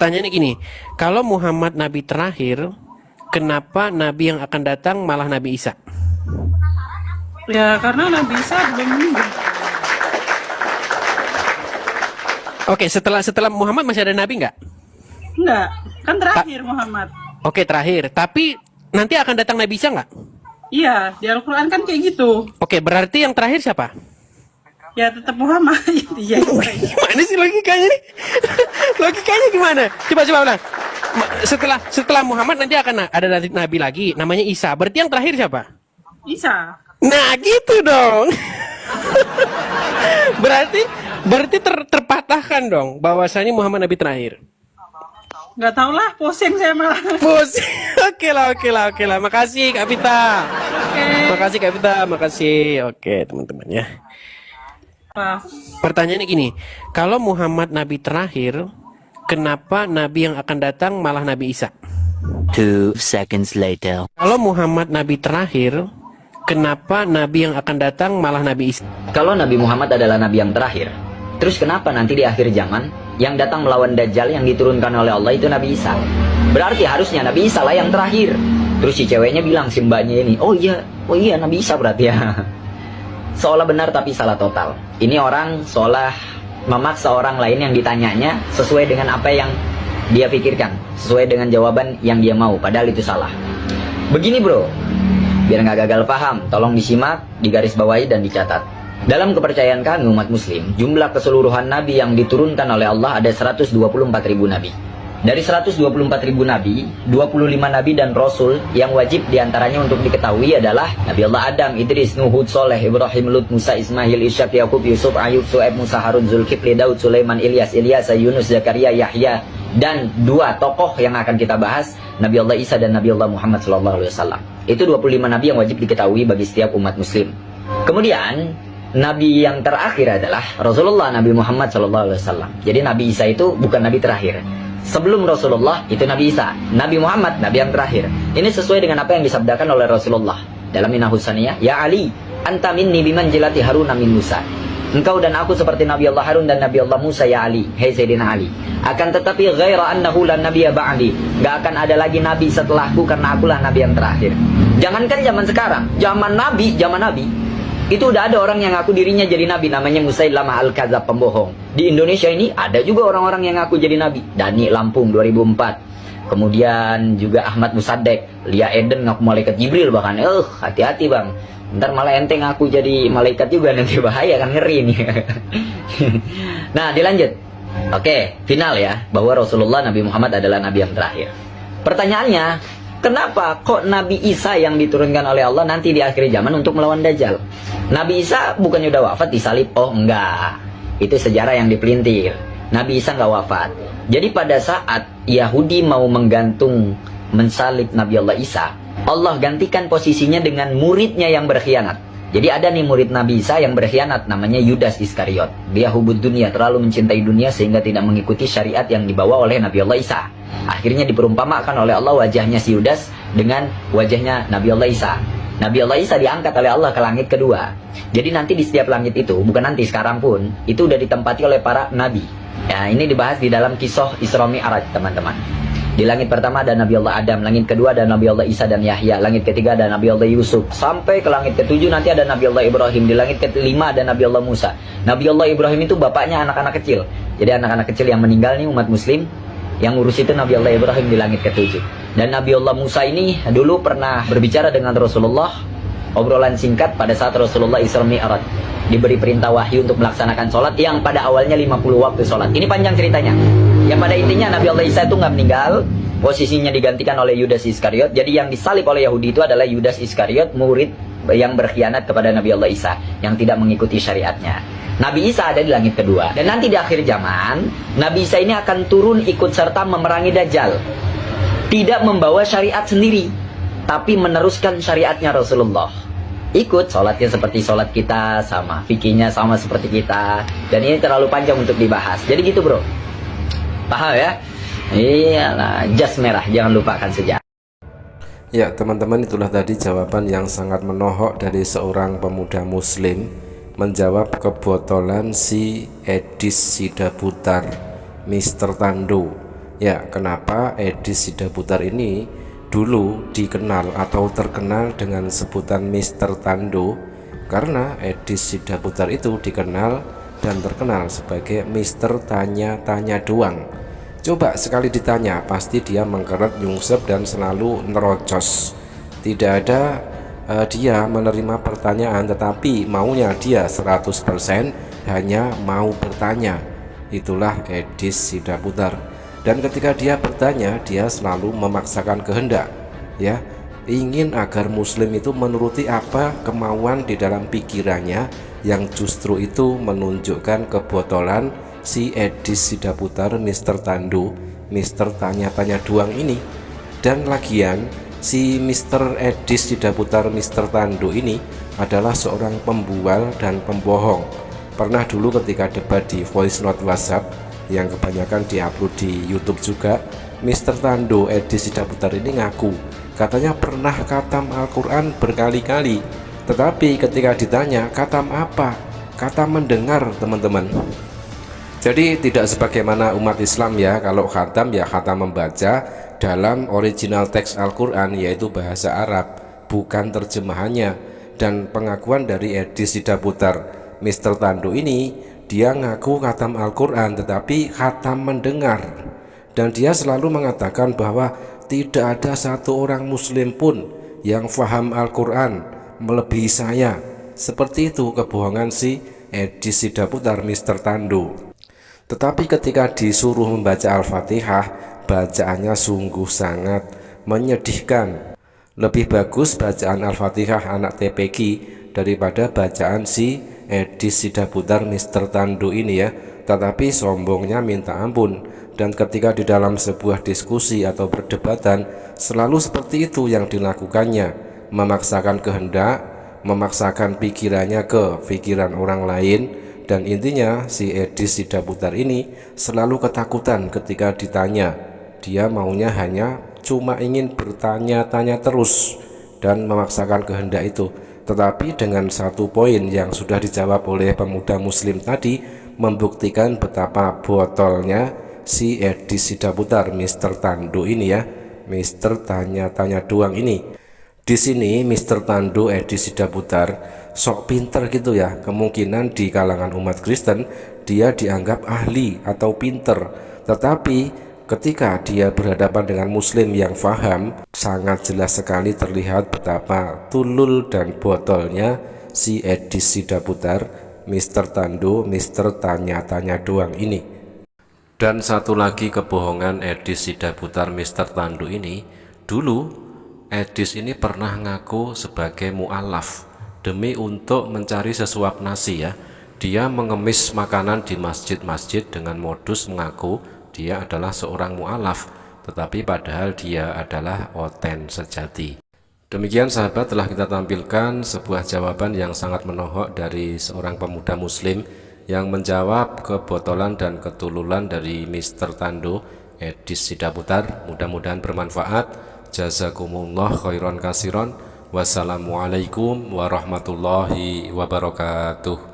Pertanyaannya gini, kalau Muhammad Nabi terakhir, kenapa Nabi yang akan datang malah Nabi Isa? Ya karena Nabi Isa belum meninggal. Oke, setelah Muhammad masih ada Nabi nggak? Enggak, kan terakhir Muhammad. Oke, terakhir. Tapi nanti akan datang Nabi Isa nggak? Iya, di Al-Quran kan kayak gitu. Oke, berarti yang terakhir siapa? Ya tetap Muhammad. Iya. Gimana sih logikanya nih? Logikanya gimana? Coba ulang. Setelah Muhammad nanti akan ada Nabi lagi, namanya Isa. Berarti yang terakhir siapa? Isa. Nah, gitu dong. berarti terpatahkan dong bahwasanya Muhammad Nabi terakhir. Nggak tahu lah, pusing saya malah. Bos. Oke lah. Makasih Kak Vita. Makasih Kak Vita, makasih. Oke, teman-teman ya. Pertanyaannya gini, kalau Muhammad Nabi terakhir, kenapa Nabi yang akan datang malah Nabi Isa? 2 seconds later. Kalau Muhammad Nabi terakhir, kenapa Nabi yang akan datang malah Nabi Isa? Kalau Nabi Muhammad adalah Nabi yang terakhir, terus kenapa nanti di akhir zaman yang datang melawan Dajjal yang diturunkan oleh Allah itu Nabi Isa? Berarti harusnya Nabi Isa lah yang terakhir. Terus si ceweknya bilang, si mbaknya ini, oh iya Nabi Isa berarti ya. Seolah benar tapi salah total. Ini orang seolah memaksa orang lain yang ditanyanya sesuai dengan apa yang dia pikirkan, sesuai dengan jawaban yang dia mau, padahal itu salah. Begini bro, biar nggak gagal paham, tolong disimak, digarisbawahi dan dicatat. Dalam kepercayaan kami umat muslim, jumlah keseluruhan nabi yang diturunkan oleh Allah ada 124.000 nabi. Dari 124.000 nabi, 25 nabi dan rasul yang wajib diantaranya untuk diketahui adalah Nabi Allah Adam, Idris, Nuh, Hud, Soleh, Ibrahim, Lut, Musa, Ismail, Ishak, Yakub, Yusuf, Ayub, Su'aib, Musa, Harun, Zulkifli, Daud, Sulaiman, Ilyas, Yunus, Zakaria, Yahya, dan 2 tokoh yang akan kita bahas, Nabi Allah Isa dan Nabi Allah Muhammad SAW. Itu 25 nabi yang wajib diketahui bagi setiap umat muslim. Kemudian nabi yang terakhir adalah Rasulullah Nabi Muhammad SAW. Jadi Nabi Isa itu bukan nabi terakhir. Sebelum Rasulullah itu Nabi Isa, Nabi Muhammad Nabi yang terakhir. Ini sesuai dengan apa yang disabdakan oleh Rasulullah dalam Minah Husaniyah, ya Ali, anta minni bimanjilati Harun min Musa. Engkau dan aku seperti Nabi Allah Harun dan Nabi Allah Musa ya Ali, hei Sayyidina Ali. Akan tetapi ghaira annahu lan nabiyya ba'di. Gak akan ada lagi nabi setelahku karena akulah nabi yang terakhir. Jangankan zaman sekarang, zaman nabi itu udah ada orang yang ngaku dirinya jadi nabi, namanya Musailamah Al-Kadzab, pembohong. Di Indonesia ini ada juga orang-orang yang ngaku jadi nabi. Dani Lampung 2004. Kemudian juga Ahmad Musaddek, Lia Eden ngaku malaikat Jibril bahkan. Hati-hati bang, ntar malah ente ngaku jadi malaikat juga, nanti bahaya kan, ngeri nih. Nah dilanjut. Oke, final ya, bahwa Rasulullah Nabi Muhammad adalah nabi yang terakhir. Pertanyaannya, kenapa kok Nabi Isa yang diturunkan oleh Allah nanti di akhir zaman untuk melawan Dajjal? Nabi Isa bukannya udah wafat disalib? Oh enggak, itu sejarah yang dipelintir. Nabi Isa nggak wafat. Jadi pada saat Yahudi mau mensalib Nabi Allah Isa, Allah gantikan posisinya dengan muridnya yang berkhianat. Jadi ada nih murid Nabi Isa yang berkhianat, namanya Yudas Iskariot. Dia hubud dunia, terlalu mencintai dunia sehingga tidak mengikuti syariat yang dibawa oleh Nabi Allah Isa. Akhirnya diperumpamakan oleh Allah wajahnya si Yudas dengan wajahnya Nabi Allah Isa. Nabi Allah Isa diangkat oleh Allah ke langit kedua. Jadi nanti di setiap langit itu, bukan nanti, sekarang pun, itu udah ditempati oleh para nabi. Ya, ini dibahas di dalam kisah Isra Mi'raj, teman-teman. Di langit pertama ada Nabi Allah Adam, langit kedua ada Nabi Allah Isa dan Yahya, langit ketiga ada Nabi Allah Yusuf, sampai ke langit ketujuh nanti ada Nabi Allah Ibrahim, di langit kelima ada Nabi Allah Musa. Nabi Allah Ibrahim itu bapaknya anak-anak kecil. Jadi anak-anak kecil yang meninggal nih umat muslim, yang ngurus itu Nabi Allah Ibrahim di langit ketujuh. Dan Nabi Allah Musa ini dulu pernah berbicara dengan Rasulullah, obrolan singkat pada saat Rasulullah Isra Mi'raj. Diberi perintah wahyu untuk melaksanakan sholat yang pada awalnya 50 waktu sholat. Ini panjang ceritanya. Yang pada intinya Nabi Allah Isa itu nggak meninggal, posisinya digantikan oleh Yudas Iskariot. Jadi yang disalib oleh Yahudi itu adalah Yudas Iskariot, murid yang berkhianat kepada Nabi Allah Isa, yang tidak mengikuti syariatnya. Nabi Isa ada di langit kedua. Dan nanti di akhir zaman, Nabi Isa ini akan turun ikut serta memerangi Dajjal. Tidak membawa syariat sendiri, tapi meneruskan syariatnya Rasulullah. Ikut sholatnya seperti sholat kita, sama fikihnya sama seperti kita. Dan ini terlalu panjang untuk dibahas. Jadi gitu bro, paham ya? Iyalah, jas merah, jangan lupakan sejarah. Ya teman-teman, itulah tadi jawaban yang sangat menohok dari seorang pemuda muslim menjawab kebotolan si Edis Sidaputar, Mr. Tando, Ya, kenapa Edis Sidaputar ini dulu dikenal atau terkenal dengan sebutan Mister Tando? Karena Edis Sidaputar itu dikenal dan terkenal sebagai Mister Tanya-Tanya Doang. Coba sekali ditanya, pasti dia mengkeret, nyungsep, dan selalu nerocos. Tidak ada dia menerima pertanyaan, tetapi maunya dia 100% hanya mau bertanya. Itulah Edis Sidaputar. Dan ketika dia bertanya, dia selalu memaksakan kehendak, ya, ingin agar muslim itu menuruti apa kemauan di dalam pikirannya, yang justru itu menunjukkan kebotolan si Edis Sidaputar, Mister Tando, Mister Tanya-Tanya Doang ini. Dan lagian si Mister Edis Sidaputar, Mister Tando ini adalah seorang pembual dan pembohong. Pernah dulu ketika debat di voice note WhatsApp yang kebanyakan diupload di YouTube juga, Mister Tando Edis Sidaputar ini ngaku katanya pernah khatam Al-Quran berkali-kali, tetapi ketika ditanya khatam apa, khatam mendengar, teman-teman. Jadi tidak sebagaimana umat Islam ya, kalau khatam ya khatam membaca dalam original teks Al-Quran, yaitu bahasa Arab, bukan terjemahannya. Dan pengakuan dari Edis Sidaputar, Mister Tando ini, dia ngaku khatam Al-Quran tetapi khatam mendengar. Dan dia selalu mengatakan bahwa tidak ada satu orang muslim pun yang faham Al-Quran melebihi saya. Seperti itu kebohongan si Edis Sidaputar, Mister Tando. Tetapi ketika disuruh membaca Al-Fatihah, bacaannya sungguh sangat menyedihkan. Lebih bagus bacaan Al-Fatihah anak TPQ daripada bacaan si Edis Sidaputar, Mister Tando ini ya. Tetapi sombongnya minta ampun. Dan ketika di dalam sebuah diskusi atau perdebatan, selalu seperti itu yang dilakukannya, memaksakan kehendak, memaksakan pikirannya ke pikiran orang lain. Dan intinya si Edis Sidaputar ini selalu ketakutan ketika ditanya. Dia maunya hanya cuma ingin bertanya-tanya terus dan memaksakan kehendak itu. Tetapi dengan satu poin yang sudah dijawab oleh pemuda muslim tadi, membuktikan betapa botolnya si Edis Sidaputar, Mister Tando ini ya, Mister Tanya-Tanya Doang ini. Di sini Mister Tando Edis Sidaputar sok pinter gitu ya. Kemungkinan di kalangan umat Kristen dia dianggap ahli atau pinter, tetapi ketika dia berhadapan dengan muslim yang faham, sangat jelas sekali terlihat betapa tulul dan botolnya si Edis Sidaputar, Mister Tando, Mister Tanya-Tanya Doang ini. Dan satu lagi kebohongan Edis Sidaputar, Mister Tando ini, dulu Edis ini pernah ngaku sebagai mu'alaf demi untuk mencari sesuap nasi ya. Dia mengemis makanan di masjid-masjid dengan modus mengaku dia adalah seorang mu'alaf, tetapi padahal dia adalah oten sejati. Demikian sahabat, telah kita tampilkan sebuah jawaban yang sangat menohok dari seorang pemuda muslim yang menjawab kebotolan dan ketululan dari Mister Tando Edis Sidaputar. Mudah-mudahan bermanfaat. Jazakumullah khairan kasiron. Wassalamualaikum warahmatullahi wabarakatuh.